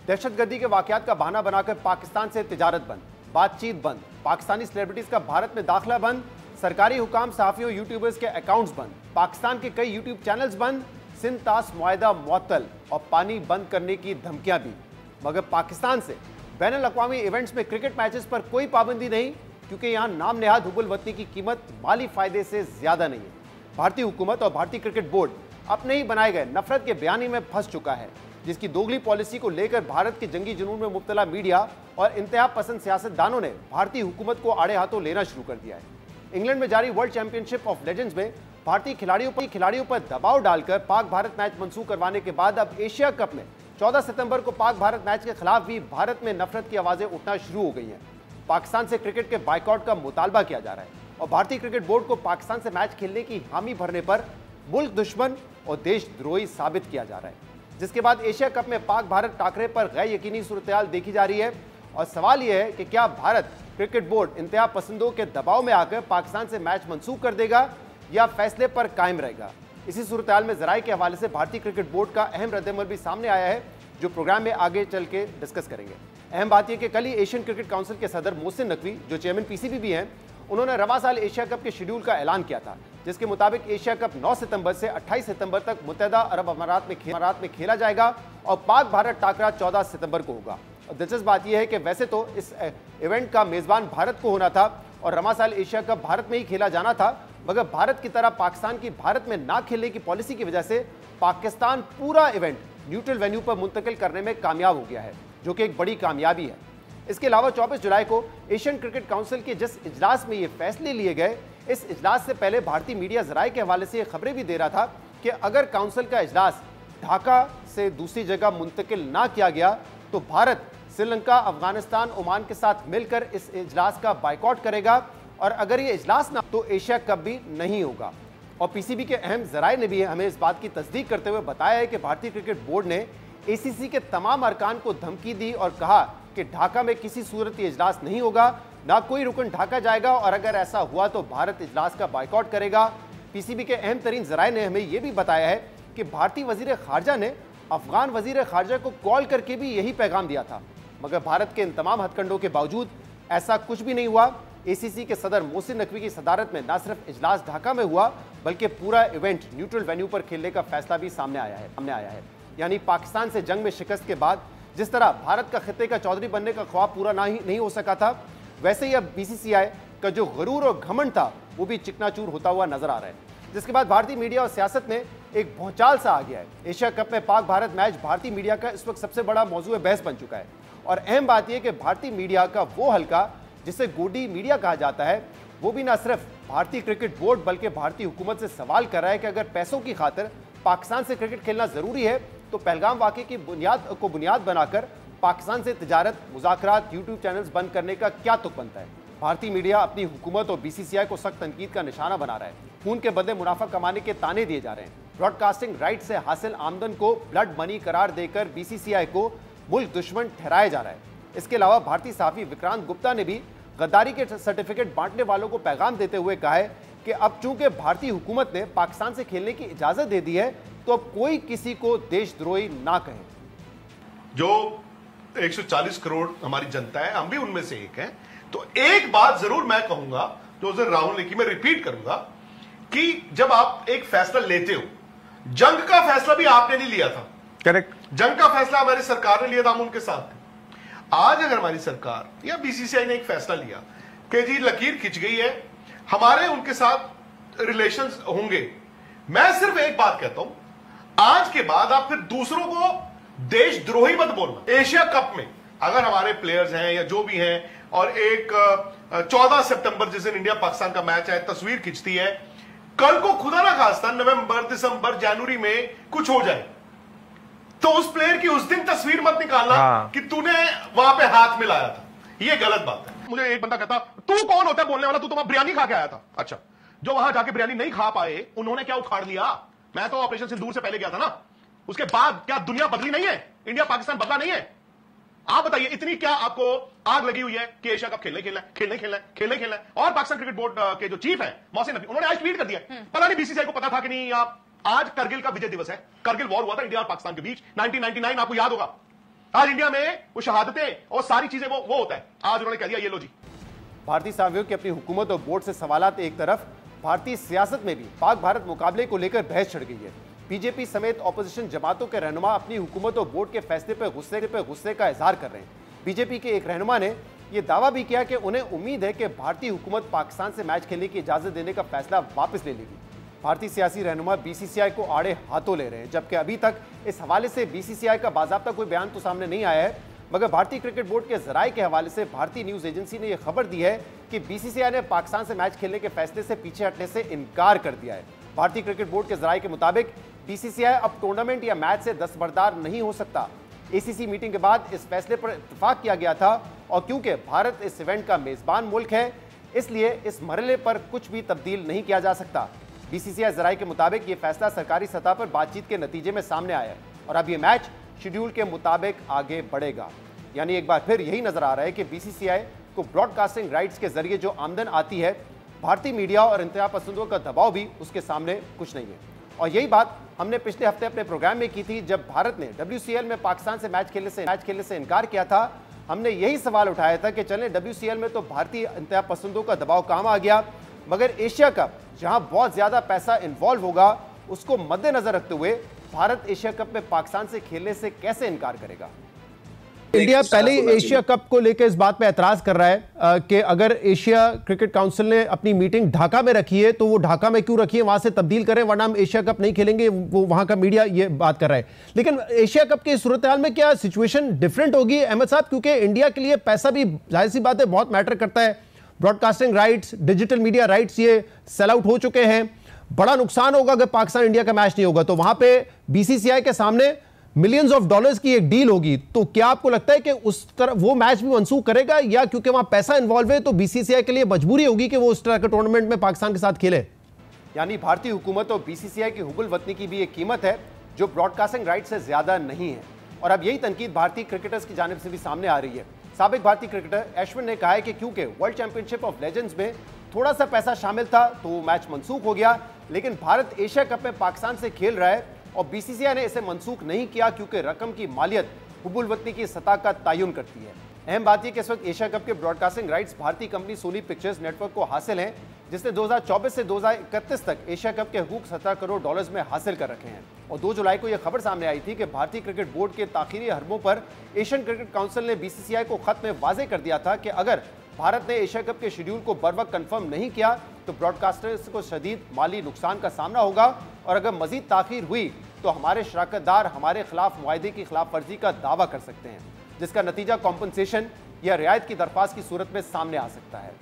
दहशतगर्दी के वाकयात का बहाना बनाकर पाकिस्तान से तिजारत बंद, बातचीत बंद, पाकिस्तानी सेलिब्रिटीज का भारत में दाखिला बंद, सरकारी हुकाम, सहाफियों, यूट्यूबर्स के अकाउंट्स बंद, पाकिस्तान के कई यूट्यूब चैनल्स बंद, सिंध तास मुआहदा मुअत्तल और पानी बंद करने की धमकियां भी। मगर पाकिस्तान से बैनुल अक़वामी इवेंट्स में क्रिकेट मैचेस पर कोई पाबंदी नहीं, क्योंकि यहां नाम नेहाद हुब्बुल वतनी की कीमत माली फायदे से ज्यादा नहीं है। भारतीय हुकूमत और भारतीय क्रिकेट बोर्ड अपने ही बनाए गए नफरत के बयानी में फंस चुका है, जिसकी दोगली पॉलिसी को लेकर भारत के जंगी जुनून में मुब्तला मीडिया और इंतहा पसंद सियासतदानों ने भारतीय हुकूमत को आड़े हाथों लेना शुरू कर दिया है। इंग्लैंड में जारी वर्ल्ड चैंपियनशिप ऑफ लेजेंड्स में भारतीय खिलाड़ियों पर दबाव डालकर पाक भारत मैच मंसूख करवाने के बाद अब एशिया कप में 14 सितंबर को पाक भारत मैच के खिलाफ भी भारत में नफरत की आवाजें उठना शुरू हो गई हैं। पाकिस्तान से क्रिकेट के बाइकआउट का मुतालबा किया जा रहा है और भारतीय क्रिकेट बोर्ड को पाकिस्तान से मैच खेलने की हामी भरने पर मुल्क दुश्मन और देशद्रोही साबित किया जा रहा है। जिसके बाद एशिया कप में पाक भारत टाकरे पर गैर यकीनी सूरत-ए-हाल देखी जा रही है और सवाल यह है कि क्या भारत क्रिकेट बोर्ड इंतहा पसंदों के दबाव में आकर पाकिस्तान से मैच मंसूख कर देगा या फैसले पर कायम रहेगा। इसी सूरत-ए-हाल में जराये के हवाले से भारतीय क्रिकेट बोर्ड का अहम रद्द-ए-अमल भी सामने आया है, जो प्रोग्राम में आगे चल के डिस्कस करेंगे। अहम बात यह कि कल ही एशियन क्रिकेट काउंसिल के सदर मोहसिन नकवी, जो चेयरमैन पीसीबी भी हैं, उन्होंने रवां साल एशिया कप के शेड्यूल का ऐलान किया था, जिसके मुताबिक एशिया कप 9 सितंबर से 28 सितंबर तक मुत्तहदा अरब अमारात में खेला जाएगा और पाक भारत टाकरा 14 सितंबर को होगा। और दिलचस्प बात यह है कि वैसे तो इस इवेंट का मेजबान भारत को होना था और रवां साल एशिया कप भारत में ही खेला जाना था, मगर भारत की तरह पाकिस्तान की भारत में ना खेलने की पॉलिसी की वजह से पाकिस्तान पूरा इवेंट न्यूट्रल वेन्यू पर मुंतकिल करने में कामयाब हो गया है, जो कि एक बड़ी कामयाबी है। इसके अलावा 24 जुलाई को एशियन क्रिकेट काउंसिल के जिस इजलास में ये फैसले लिए गए, इस इजलास से पहले भारतीय मीडिया जराये के हवाले से ये खबरें भी दे रहा था कि अगर काउंसिल का इजलास ढाका से दूसरी जगह मुंतकिल ना किया गया तो भारत श्रीलंका, अफगानिस्तान, ओमान के साथ मिलकर इस इजलास का बाइकआउट करेगा और अगर ये इजलास ना तो एशिया कप भी नहीं होगा। और पीसीबी के अहम जराये ने भी हमें इस बात की तस्दीक करते हुए बताया है कि भारतीय क्रिकेट बोर्ड ने एसीसी के तमाम अरकान को धमकी दी और कहा कि ढाका में किसी सूरत ये इजलास नहीं होगा, ना कोई रुकन ढाका जाएगा और अगर ऐसा हुआ तो भारत इजलास का बाइकआउट करेगा। पीसीबी के अहम तरीन जराये ने हमें यह भी बताया है कि भारतीय वजीर खारजा ने अफगान वजीर खारजा को कॉल करके भी यही पैगाम दिया था, मगर भारत के इन तमाम हथकंडों के बावजूद ऐसा कुछ भी नहीं हुआ। एसीसी के सदर मोहसिन नकवी की सदारत में न सिर्फ इजलास ढाका में हुआ, बल्कि पूरा इवेंट न्यूट्रल वेन्यू पर खेलने का फैसला भी सामने आया है। यानी पाकिस्तान से जंग में शिकस्त के बाद जिस तरह भारत का खित्ते का चौधरी बनने का ख्वाब पूरा नहीं हो सका था, वैसे ही अब बीसीसीआई का जो गरूर और घमंड था वो भी चिकनाचूर होता हुआ नजर आ रहा है। जिसके बाद भारतीय मीडिया और सियासत में एक भौचाल सा आ गया है। एशिया कप में पाक भारत मैच भारतीय मीडिया का इस वक्त सबसे बड़ा मौजूद बहस बन चुका है और अहम बात यह कि भारतीय मीडिया का वो हल्का जिसे गोडी मीडिया कहा जाता है, वो भी ना सिर्फ भारतीय क्रिकेट बोर्ड बल्कि भारतीय हुकूमत से सवाल कर रहा है कि अगर पैसों की खातिर पाकिस्तान से क्रिकेट खेलना जरूरी है तो पहलगाम वाक़े की बुनियाद बनाकर पाकिस्तान से तिजारत, मुज़ाकरात, यूट्यूब चैनल्स बंद करने का क्या तुक बनता है। भारतीय मीडिया अपनी हुकूमत और बीसीसीआई को सख्त तनकीद का निशाना बना रहा है। खून के बदले मुनाफा कमाने के ताने दिए जा रहे हैं। ब्रॉडकास्टिंग राइट से हासिल आमदन को ब्लड मनी करार देकर बीसीसीआई को मुल्क दुश्मन ठहराया जा रहा है। इसके अलावा भारतीय सहाफ़ी विक्रांत गुप्ता ने भी गद्दारी के सर्टिफिकेट बांटने वालों को पैगाम देते हुए कहा है कि अब चूंकि भारतीय हुकूमत ने पाकिस्तान से खेलने की इजाजत दे दी है तो अब कोई किसी को देशद्रोही ना कहे। जो 140 करोड़ हमारी जनता है, हम भी उनमें से एक हैं, तो एक बात जरूर मैं कहूंगा जो उस दिन राहुल ने की, मैं रिपीट करूंगा कि जब आप एक फैसला लेते हो, जंग का फैसला भी आपने नहीं लिया था, करेक्ट, जंग का फैसला हमारी सरकार ने लिया था, हम उनके साथ थे। आज अगर हमारी सरकार या बीसीसीआई ने एक फैसला लिया कि जी लकीर खिंच गई है, हमारे उनके साथ रिलेशंस होंगे, मैं सिर्फ एक बात कहता हूं, आज के बाद आप फिर दूसरों को देशद्रोही मत बोलना। एशिया कप में अगर हमारे प्लेयर्स हैं या जो भी हैं और एक 14 सितंबर जिस दिन इंडिया पाकिस्तान का मैच है तस्वीर खिंचती है, कल को खुदा ना खास्ता नवंबर, दिसंबर, जनवरी में कुछ हो जाए तो उस प्लेयर की उस दिन तस्वीर मत निकालना कि तूने वहां पे हाथ मिलाया था, ये गलत बात है। मुझे एक बंदा कहता तू कौन होता है बोलने वाला, तू तो वहां बिरयानी खा के आया था। अच्छा, जो वहां जाके बिरयानी नहीं खा पाए उन्होंने क्या उखाड़ लिया? मैं तो ऑपरेशन सिंदूर से पहले गया था ना, उसके बाद क्या दुनिया बदली नहीं है? इंडिया पाकिस्तान बदला नहीं है? आप बताइए, इतनी क्या आपको आग लगी हुई है कि एशिया कप खेलने खेलना है। और पाकिस्तान क्रिकेट बोर्ड के जो चीफ है मोहसिन नकवी, उन्होंने आज ट्वीट कर दिया, पता नहीं बीसीसीआई को पता था कि नहीं। आप आज करगिल का विजय दिवस है, करगिल वॉर हुआ था इंडिया और पाकिस्तान के बीच 1999, आपको याद होगा। आज इंडिया में वो शहादतें और सारी चीजें वो होता है। आज उन्होंने कह दिया ये लो जी। भारतीय साथियों की अपनी हुकूमत और बोर्ड से सवालात एक तरफ, भारतीय सियासत में भी पाक भारत मुकाबले को लेकर बहस छिड़ गई है। बीजेपी समेत ऑपोजिशन जमातों के रहनुमा अपनी हुकूमत और बोर्ड के फैसले पर गुस्से का इजहार कर रहे हैं। बीजेपी के एक रहनुमा ने यह दावा भी किया कि उन्हें उम्मीद है कि भारतीय हुकूमत पाकिस्तान से मैच खेलने की इजाजत देने का फैसला वापस ले लेगी। भारतीय सियासी रहनुमा बीसीसीआई को आड़े हाथों ले रहे हैं, जबकि अभी तक इस हवाले से बीसीसीआई का बाकायदा कोई बयान तो सामने नहीं आया है। मगर भारतीय क्रिकेट बोर्ड के जराये के हवाले से भारतीय न्यूज एजेंसी ने यह खबर दी है कि बीसीसीआई ने पाकिस्तान से मैच खेलने के फैसले से पीछे हटने से इनकार कर दिया है। भारतीय क्रिकेट बोर्ड के जराये के मुताबिक बीसीसीआई अब टूर्नामेंट या मैच से दस्तबरदार नहीं हो सकता। एसीसी मीटिंग के बाद इस फैसले पर इत्तेफाक किया गया था और क्योंकि भारत इस इवेंट का मेजबान मुल्क है, इसलिए इस मरहले पर कुछ भी तब्दील नहीं किया जा सकता। बीसीसीआई जराये के मुताबिक यह फैसला सरकारी सतह पर बातचीत के नतीजे में सामने आया है और अब यह मैच शेड्यूल के मुताबिक आगे बढ़ेगा। यानी एक बार फिर यही नजर आ रहा है कि बीसीसीआई को ब्रॉडकास्टिंग राइट्स के जरिए जो आमदन आती है, भारतीय मीडिया और इंतहा पसंदों का दबाव भी उसके सामने कुछ नहीं है। और यही बात हमने पिछले हफ्ते अपने प्रोग्राम में की थी, जब भारत ने WCL में पाकिस्तान से मैच खेलने से इनकार किया था। हमने यही सवाल उठाया था कि चलें WCL में तो भारतीय इंतहा पसंदों का दबाव काम आ गया, मगर एशिया कप जहां बहुत ज्यादा पैसा इन्वॉल्व होगा, उसको मद्देनजर रखते हुए भारत एशिया कप में पाकिस्तान से खेलने से कैसे इनकार करेगा। इंडिया पहले ही एशिया कप को लेकर इस बात पे एतराज कर रहा है कि अगर एशिया क्रिकेट काउंसिल ने अपनी मीटिंग ढाका में रखी है तो वो ढाका में क्यों रखी है, वहां से तब्दील करें, वरना हम एशिया कप नहीं खेलेंगे। वो वहां का मीडिया ये बात कर रहा है। लेकिन एशिया कप की सूरत हाल में क्या सिचुएशन डिफरेंट होगी अहमद साहब? क्योंकि इंडिया के लिए पैसा भी जाहिर सी बात है बहुत मैटर करता है। Broadcasting rights, digital media rights ये सेल आउट हो चुके हैं। बड़ा नुकसान होगा अगर पाकिस्तान इंडिया का मैच नहीं होगा, तो वहां पे बीसीसीआई के सामने मिलियंस ऑफ डॉलर्स की एक डील होगी। तो क्या आपको लगता है कि उस तरह वो मैच भी मंसूख करेगा, या क्योंकि वहां पैसा इन्वॉल्व है तो बीसीसीआई के लिए मजबूरी होगी कि वो उस तरह के टूर्नामेंट में पाकिस्तान के साथ खेले? यानी भारतीय हुकूमत और बीसीसीआई की हुबुल वतनी की भी एक कीमत है जो ब्रॉडकास्टिंग राइट से ज्यादा नहीं है। और अब यही तनकीद भारतीय क्रिकेटर्स की जानिब से भी सामने आ रही है। साबिक भारतीय क्रिकेटर अश्विन ने कहा है कि क्योंकि वर्ल्ड चैंपियनशिप ऑफ लेजेंड्स में थोड़ा सा पैसा शामिल था तो वो मैच मंसूख हो गया, लेकिन भारत एशिया कप में पाकिस्तान से खेल रहा है और बीसीसीआई ने इसे मंसूख नहीं किया क्योंकि रकम की मालियत हुबुल वतनी की सतह का तयन करती है। अहम बात यह कि इस वक्त एशिया कप के ब्रॉडकास्टिंग राइट्स भारतीय कंपनी सोनी पिक्चर्स नेटवर्क को हासिल हैं, जिसने 2024 से 2031 तक एशिया कप के हकूक 17 करोड़ डॉलर्स में हासिल कर रखे हैं। और 2 जुलाई को यह खबर सामने आई थी कि भारतीय क्रिकेट बोर्ड के ताखीरी हरबों पर एशियन क्रिकेट काउंसिल ने बीसीसीआई को खत में वाजे कर दिया था कि अगर भारत ने एशिया कप के शेड्यूल को बर वक्त कंफर्म नहीं किया तो ब्रॉडकास्टर्स को शदीद माली नुकसान का सामना होगा, और अगर मजीद ताखीर हुई तो हमारे शराकतदार हमारे खिलाफ मुआहदे की खिलाफ वर्जी का दावा कर सकते हैं, जिसका नतीजा कॉम्पनसेशन या रियायत की दरख्वास्त की सूरत में सामने आ सकता है।